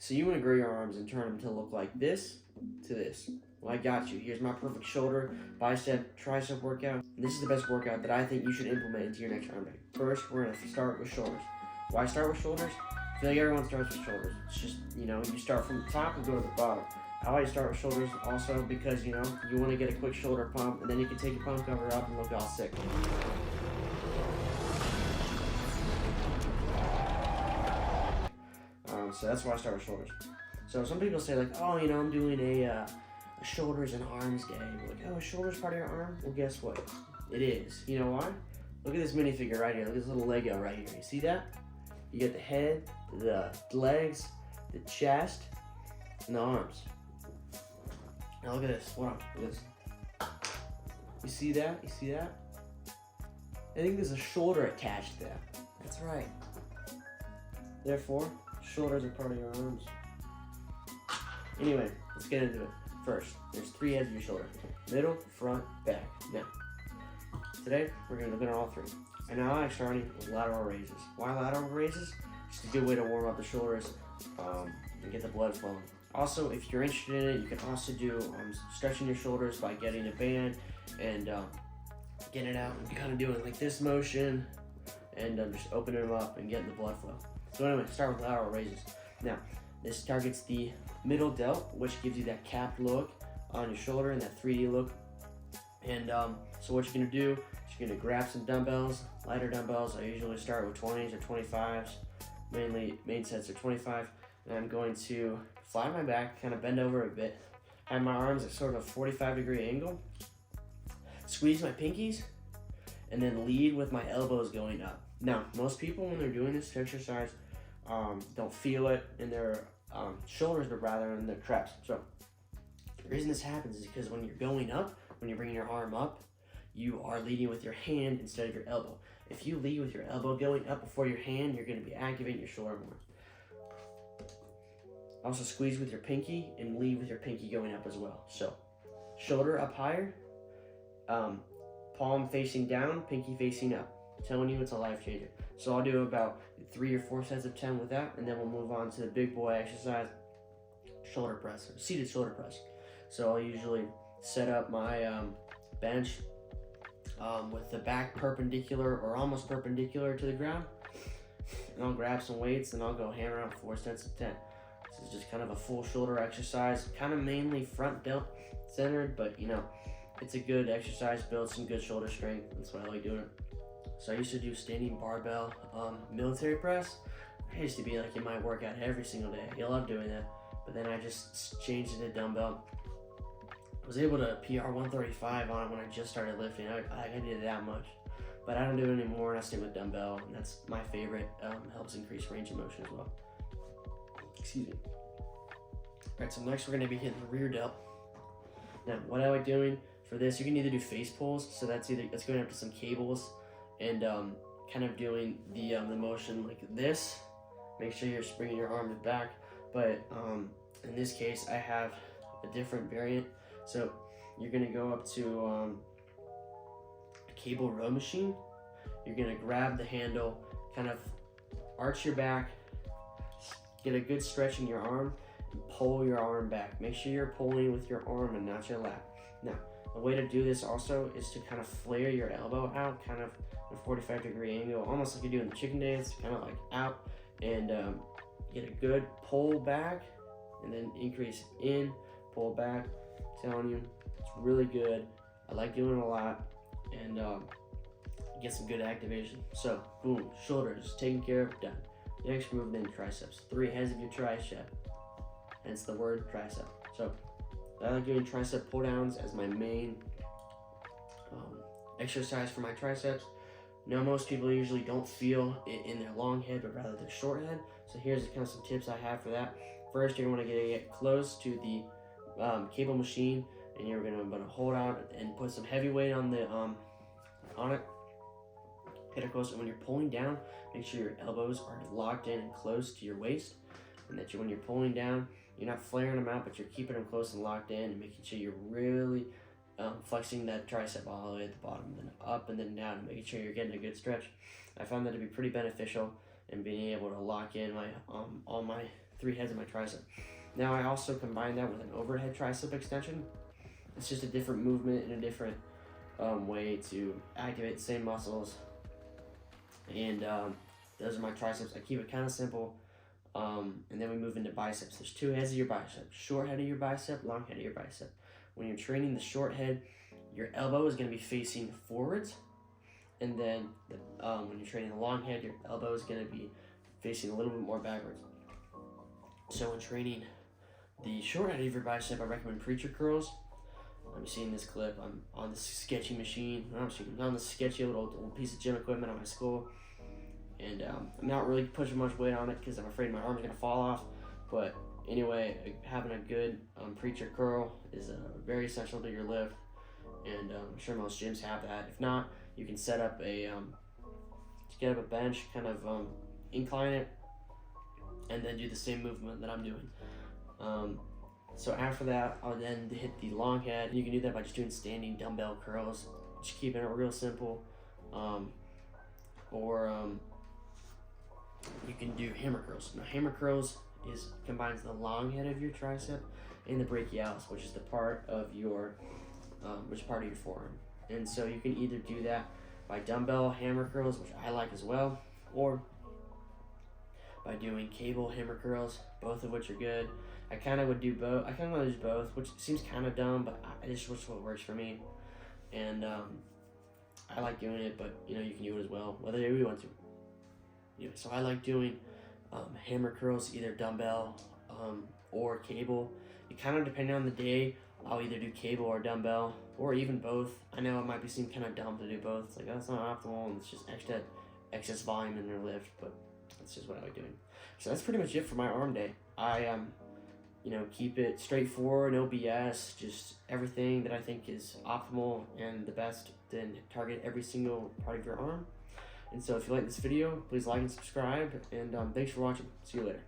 So you want to grow your arms and turn them to look like this to this. Well, I got you. Here's my perfect shoulder, bicep, tricep workout. This is the best workout that I think you should implement into your next arm day. First, we're going to start with shoulders. Why start with shoulders? I feel like everyone starts with shoulders. It's just, you start from the top and go to the bottom. I always start with shoulders also because, you want to get a quick shoulder pump, and then you can take your pump cover up and look all sick. So that's why I start with shoulders. So some people say like, oh, I'm doing a shoulders and arms day. We're like, oh, shoulders part of your arm? Well, guess what? It is. You know why? Look at this minifigure right here. Look at this little Lego right here. You see that? You get the head, the legs, the chest, and the arms. Now look at this. Hold on. Look at this. You see that? You see that? I think there's a shoulder attached there. That's right. Therefore, shoulders are part of your arms. Anyway, let's get into it. First, there's 3 heads of your shoulder. Middle, front, back. Now, today, we're going to look at all 3. And now I'm starting with lateral raises. Why lateral raises? Just a good way to warm up the shoulders and get the blood flowing. Also, if you're interested in it, you can also do stretching your shoulders by getting a band and getting it out and kind of doing like this motion and just opening them up and getting the blood flow. So anyway, start with lateral raises. Now, this targets the middle delt, which gives you that capped look on your shoulder and that 3D look. And so what you're gonna do is you're gonna grab some dumbbells, lighter dumbbells. I usually start with 20s or 25s. Main sets are 25. And I'm going to fly my back, kind of bend over a bit, have my arms at sort of a 45-degree angle, squeeze my pinkies, and then lead with my elbows going up. Now, most people when they're doing this exercise don't feel it in their shoulders, but rather in their traps. So the reason this happens is because when you're going up, when you're bringing your arm up, you are leading with your hand instead of your elbow. If you lead with your elbow going up before your hand, you're going to be activating your shoulder more. Also squeeze with your pinky and lead with your pinky going up as well. So shoulder up higher, palm facing down, pinky facing up. I'm telling you, it's a life changer. So I'll do about 3 or 4 sets of 10 with that, and then we'll move on to the big boy exercise, shoulder press, or seated shoulder press. So I'll usually set up my bench with the back perpendicular or almost perpendicular to the ground, and I'll grab some weights and I'll go hammer out 4 sets of 10. This is just kind of a full shoulder exercise, kind of mainly front delt centered, but it's a good exercise, builds some good shoulder strength. That's why I like doing it. So I used to do standing barbell military press. I used to be like in my workout every single day. I love doing that. But then I just changed it to dumbbell. I was able to PR 135 on it when I just started lifting. I did that much. But I don't do it anymore, and I stick with dumbbell, and that's my favorite. Helps increase range of motion as well. Excuse me. Alright, so next we're going to be hitting the rear delt. Now, what I like doing for this, you can either do face pulls, so that's going up to some cables, and kind of doing the motion like this. Make sure you're bringing your arms back, but in this case, I have a different variant. So you're going to go up to a cable row machine. You're going to grab the handle, kind of arch your back, get a good stretch in your arm, and pull your arm back. Make sure you're pulling with your arm and not your lat. Now, the way to do this also is to kind of flare your elbow out, kind of a 45-degree angle, almost like you do in the chicken dance, kind of like out, and get a good pull back, and then increase in, pull back. I'm telling you, it's really good. I like doing it a lot, and get some good activation. So, boom, shoulders taken care of, done. Next move, then triceps. 3 heads of your tricep, hence the word tricep. So I like doing tricep pull downs as my main exercise for my triceps. Now most people usually don't feel it in their long head, but rather their short head. So here's kind of some tips I have for that. First, you're going to get close to the cable machine, and you're going to hold out and put some heavy weight on the on it. Get it close, and when you're pulling down, make sure your elbows are locked in and close to your waist, and that when you're pulling down, you're not flaring them out, but you're keeping them close and locked in, and making sure you're really flexing that tricep all the way at the bottom, and then up and then down, and making sure you're getting a good stretch. I found that to be pretty beneficial in being able to lock in my all my 3 heads of my tricep. Now I also combine that with an overhead tricep extension. It's just a different movement and a different way to activate the same muscles. And those are my triceps. I keep it kind of simple. And then we move into biceps. There's 2 heads of your bicep. Short head of your bicep, long head of your bicep. When you're training the short head, your elbow is going to be facing forwards. And then when you're training the long head, your elbow is going to be facing a little bit more backwards. So when training the short head of your bicep, I recommend preacher curls. I'm seeing this clip. I'm on this sketchy machine. I'm on this sketchy little piece of gym equipment on my school. And I'm not really pushing much weight on it because I'm afraid my arm's going to fall off. But anyway, having a good preacher curl is very essential to your lift. And I'm sure most gyms have that. If not, you can set up a bench, kind of incline it, and then do the same movement that I'm doing. So after that, I'll then hit the long head. You can do that by just doing standing dumbbell curls, just keeping it real simple. You can do hammer curls. Now hammer curls combines the long head of your tricep and the brachialis, which is the part of your forearm. And so you can either do that by dumbbell hammer curls, which I like as well, or by doing cable hammer curls, both of which are good. I kind of would do both. I kind of want to do both, which seems kind of dumb, but it's just what works for me. And I like doing it, but you can do it as well, whether you want to. So I like doing hammer curls, either dumbbell or cable. It kind of depending on the day, I'll either do cable or dumbbell, or even both. I know it might seem kind of dumb to do both. It's like, that's not optimal, and it's just excess volume in their lift, but that's just what I like doing. So that's pretty much it for my arm day. I keep it straightforward, no BS, just everything that I think is optimal and the best to target every single part of your arm. And so if you like this video, please like and subscribe, and thanks for watching. See you later.